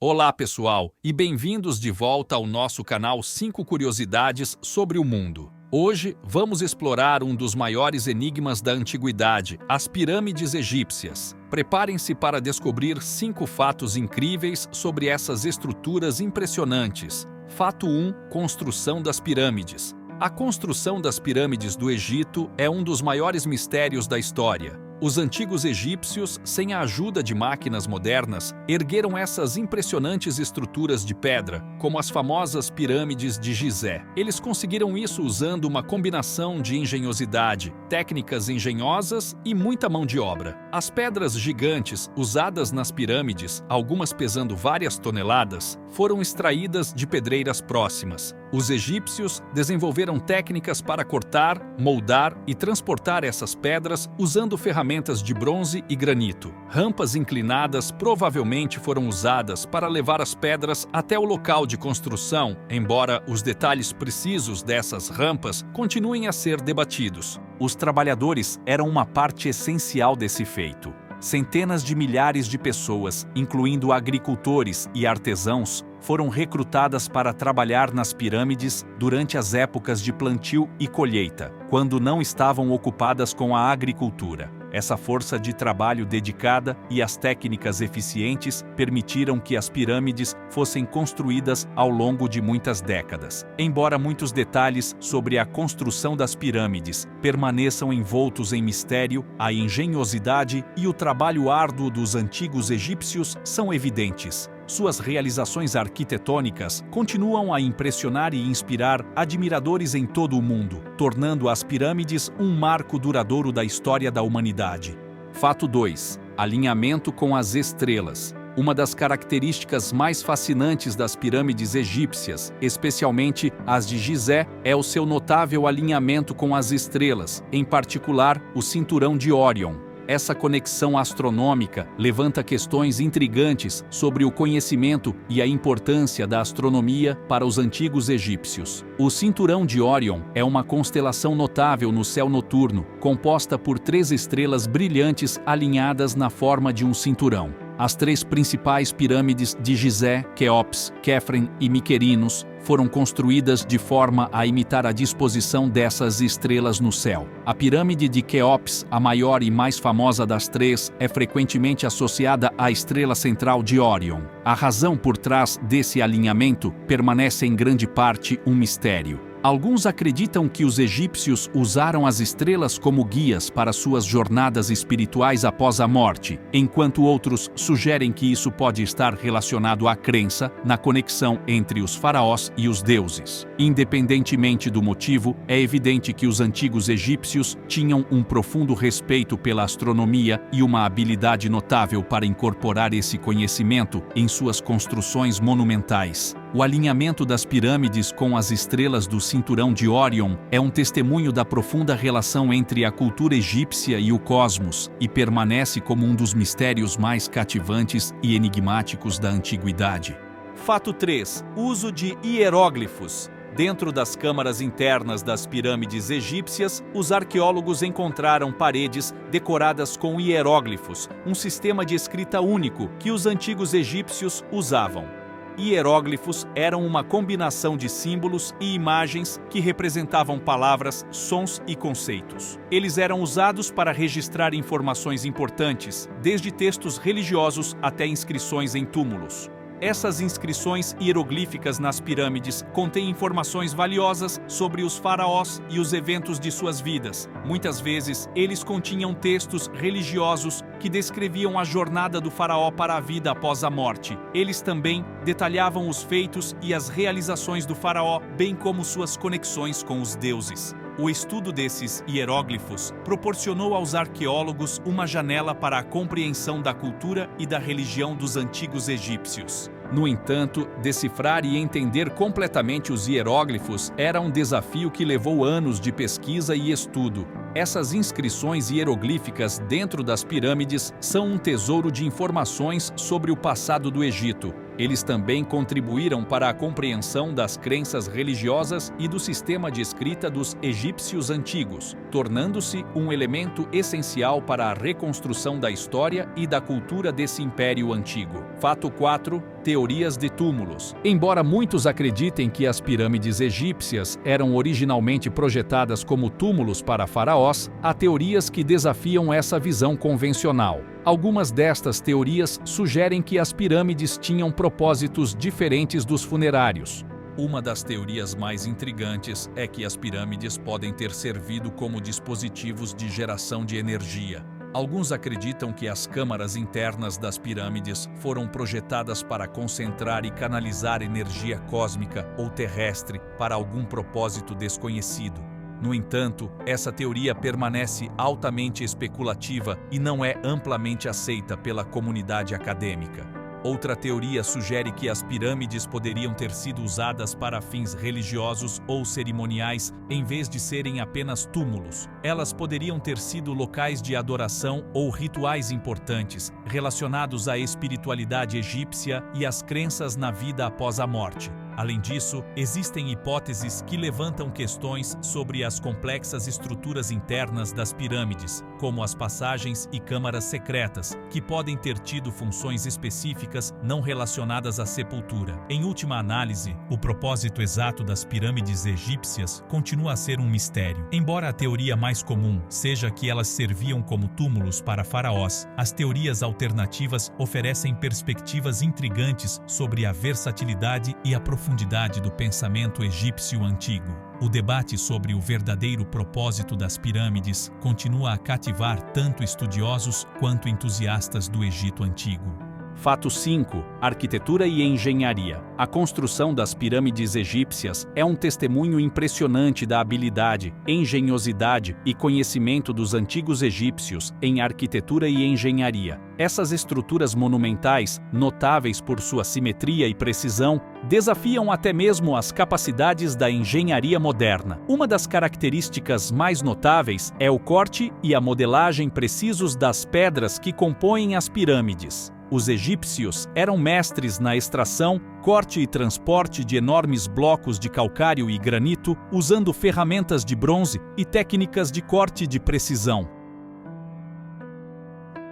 Olá, pessoal, e bem-vindos de volta ao nosso canal 5 Curiosidades sobre o Mundo. Hoje, vamos explorar um dos maiores enigmas da antiguidade, as pirâmides egípcias. Preparem-se para descobrir 5 fatos incríveis sobre essas estruturas impressionantes. Fato 1. Construção das pirâmides. A construção das pirâmides do Egito é um dos maiores mistérios da história. Os antigos egípcios, sem a ajuda de máquinas modernas, ergueram essas impressionantes estruturas de pedra, como as famosas pirâmides de Gizé. Eles conseguiram isso usando uma combinação de engenhosidade, técnicas engenhosas e muita mão de obra. As pedras gigantes usadas nas pirâmides, algumas pesando várias toneladas, foram extraídas de pedreiras próximas. Os egípcios desenvolveram técnicas para cortar, moldar e transportar essas pedras usando ferramentas de bronze e granito. Rampas inclinadas provavelmente foram usadas para levar as pedras até o local de construção, embora os detalhes precisos dessas rampas continuem a ser debatidos. Os trabalhadores eram uma parte essencial desse feito. Centenas de milhares de pessoas, incluindo agricultores e artesãos, foram recrutadas para trabalhar nas pirâmides durante as épocas de plantio e colheita, quando não estavam ocupadas com a agricultura. Essa força de trabalho dedicada e as técnicas eficientes permitiram que as pirâmides fossem construídas ao longo de muitas décadas. Embora muitos detalhes sobre a construção das pirâmides permaneçam envoltos em mistério, a engenhosidade e o trabalho árduo dos antigos egípcios são evidentes. Suas realizações arquitetônicas continuam a impressionar e inspirar admiradores em todo o mundo, tornando as pirâmides um marco duradouro da história da humanidade. Fato 2. Alinhamento com as estrelas. Uma das características mais fascinantes das pirâmides egípcias, especialmente as de Gizé, é o seu notável alinhamento com as estrelas, em particular o cinturão de Órion. Essa conexão astronômica levanta questões intrigantes sobre o conhecimento e a importância da astronomia para os antigos egípcios. O cinturão de Órion é uma constelação notável no céu noturno, composta por 3 estrelas brilhantes alinhadas na forma de um cinturão. As 3 principais pirâmides de Gizé, Quéops, Quefren e Miquerinos foram construídas de forma a imitar a disposição dessas estrelas no céu. A pirâmide de Quéops, a maior e mais famosa das 3, é frequentemente associada à estrela central de Órion. A razão por trás desse alinhamento permanece em grande parte um mistério. Alguns acreditam que os egípcios usaram as estrelas como guias para suas jornadas espirituais após a morte, enquanto outros sugerem que isso pode estar relacionado à crença na conexão entre os faraós e os deuses. Independentemente do motivo, é evidente que os antigos egípcios tinham um profundo respeito pela astronomia e uma habilidade notável para incorporar esse conhecimento em suas construções monumentais. O alinhamento das pirâmides com as estrelas do cinturão de Órion é um testemunho da profunda relação entre a cultura egípcia e o cosmos e permanece como um dos mistérios mais cativantes e enigmáticos da antiguidade. Fato 3. Uso de hieróglifos. Dentro das câmaras internas das pirâmides egípcias, os arqueólogos encontraram paredes decoradas com hieróglifos, um sistema de escrita único que os antigos egípcios usavam. Hieróglifos eram uma combinação de símbolos e imagens que representavam palavras, sons e conceitos. Eles eram usados para registrar informações importantes, desde textos religiosos até inscrições em túmulos. Essas inscrições hieroglíficas nas pirâmides contêm informações valiosas sobre os faraós e os eventos de suas vidas. Muitas vezes, eles continham textos religiosos que descreviam a jornada do faraó para a vida após a morte. Eles também detalhavam os feitos e as realizações do faraó, bem como suas conexões com os deuses. O estudo desses hieróglifos proporcionou aos arqueólogos uma janela para a compreensão da cultura e da religião dos antigos egípcios. No entanto, decifrar e entender completamente os hieróglifos era um desafio que levou anos de pesquisa e estudo. Essas inscrições hieroglíficas dentro das pirâmides são um tesouro de informações sobre o passado do Egito. Eles também contribuíram para a compreensão das crenças religiosas e do sistema de escrita dos egípcios antigos, tornando-se um elemento essencial para a reconstrução da história e da cultura desse império antigo. Fato 4. Teorias de túmulos. Embora muitos acreditem que as pirâmides egípcias eram originalmente projetadas como túmulos para faraós, há teorias que desafiam essa visão convencional. Algumas destas teorias sugerem que as pirâmides tinham propósitos diferentes dos funerários. Uma das teorias mais intrigantes é que as pirâmides podem ter servido como dispositivos de geração de energia. Alguns acreditam que as câmaras internas das pirâmides foram projetadas para concentrar e canalizar energia cósmica ou terrestre para algum propósito desconhecido. No entanto, essa teoria permanece altamente especulativa e não é amplamente aceita pela comunidade acadêmica. Outra teoria sugere que as pirâmides poderiam ter sido usadas para fins religiosos ou cerimoniais, em vez de serem apenas túmulos. Elas poderiam ter sido locais de adoração ou rituais importantes, relacionados à espiritualidade egípcia e às crenças na vida após a morte. Além disso, existem hipóteses que levantam questões sobre as complexas estruturas internas das pirâmides, como as passagens e câmaras secretas, que podem ter tido funções específicas não relacionadas à sepultura. Em última análise, o propósito exato das pirâmides egípcias continua a ser um mistério. Embora a teoria mais comum seja que elas serviam como túmulos para faraós, as teorias alternativas oferecem perspectivas intrigantes sobre a versatilidade e a profundidade do pensamento egípcio antigo. O debate sobre o verdadeiro propósito das pirâmides continua a cativar tanto estudiosos quanto entusiastas do Egito Antigo. Fato 5. Arquitetura e engenharia. A construção das pirâmides egípcias é um testemunho impressionante da habilidade, engenhosidade e conhecimento dos antigos egípcios em arquitetura e engenharia. Essas estruturas monumentais, notáveis por sua simetria e precisão, desafiam até mesmo as capacidades da engenharia moderna. Uma das características mais notáveis é o corte e a modelagem precisos das pedras que compõem as pirâmides. Os egípcios eram mestres na extração, corte e transporte de enormes blocos de calcário e granito, usando ferramentas de bronze e técnicas de corte de precisão.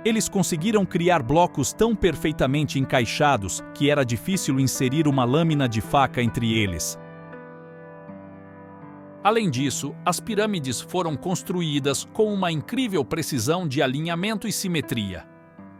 Eles conseguiram criar blocos tão perfeitamente encaixados que era difícil inserir uma lâmina de faca entre eles. Além disso, as pirâmides foram construídas com uma incrível precisão de alinhamento e simetria.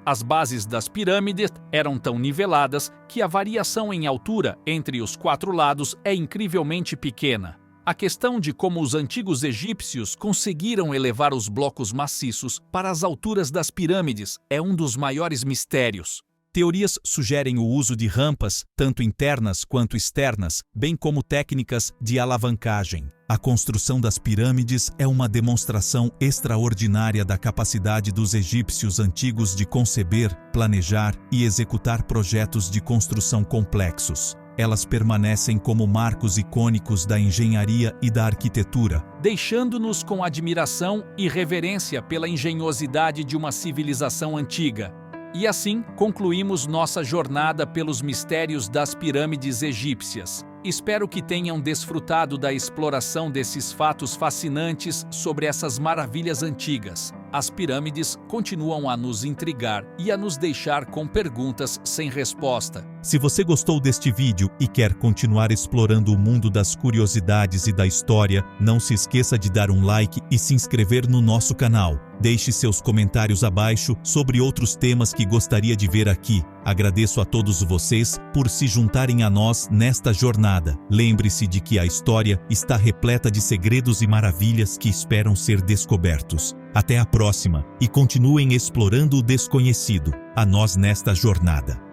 As bases das pirâmides eram tão niveladas que a variação em altura entre os quatro lados é incrivelmente pequena. A questão de como os antigos egípcios conseguiram elevar os blocos maciços para as alturas das pirâmides é um dos maiores mistérios. Teorias sugerem o uso de rampas, tanto internas quanto externas, bem como técnicas de alavancagem. A construção das pirâmides é uma demonstração extraordinária da capacidade dos egípcios antigos de conceber, planejar e executar projetos de construção complexos. Elas permanecem como marcos icônicos da engenharia e da arquitetura, deixando-nos com admiração e reverência pela engenhosidade de uma civilização antiga. E assim, concluímos nossa jornada pelos mistérios das pirâmides egípcias. Espero que tenham desfrutado da exploração desses fatos fascinantes sobre essas maravilhas antigas. As pirâmides continuam a nos intrigar e a nos deixar com perguntas sem resposta. Se você gostou deste vídeo e quer continuar explorando o mundo das curiosidades e da história, não se esqueça de dar um like e se inscrever no nosso canal. Deixe seus comentários abaixo sobre outros temas que gostaria de ver aqui. Agradeço a todos vocês por se juntarem a nós nesta jornada. Lembre-se de que a história está repleta de segredos e maravilhas que esperam ser descobertos. Até a próxima e continuem explorando o desconhecido, a nós nesta jornada.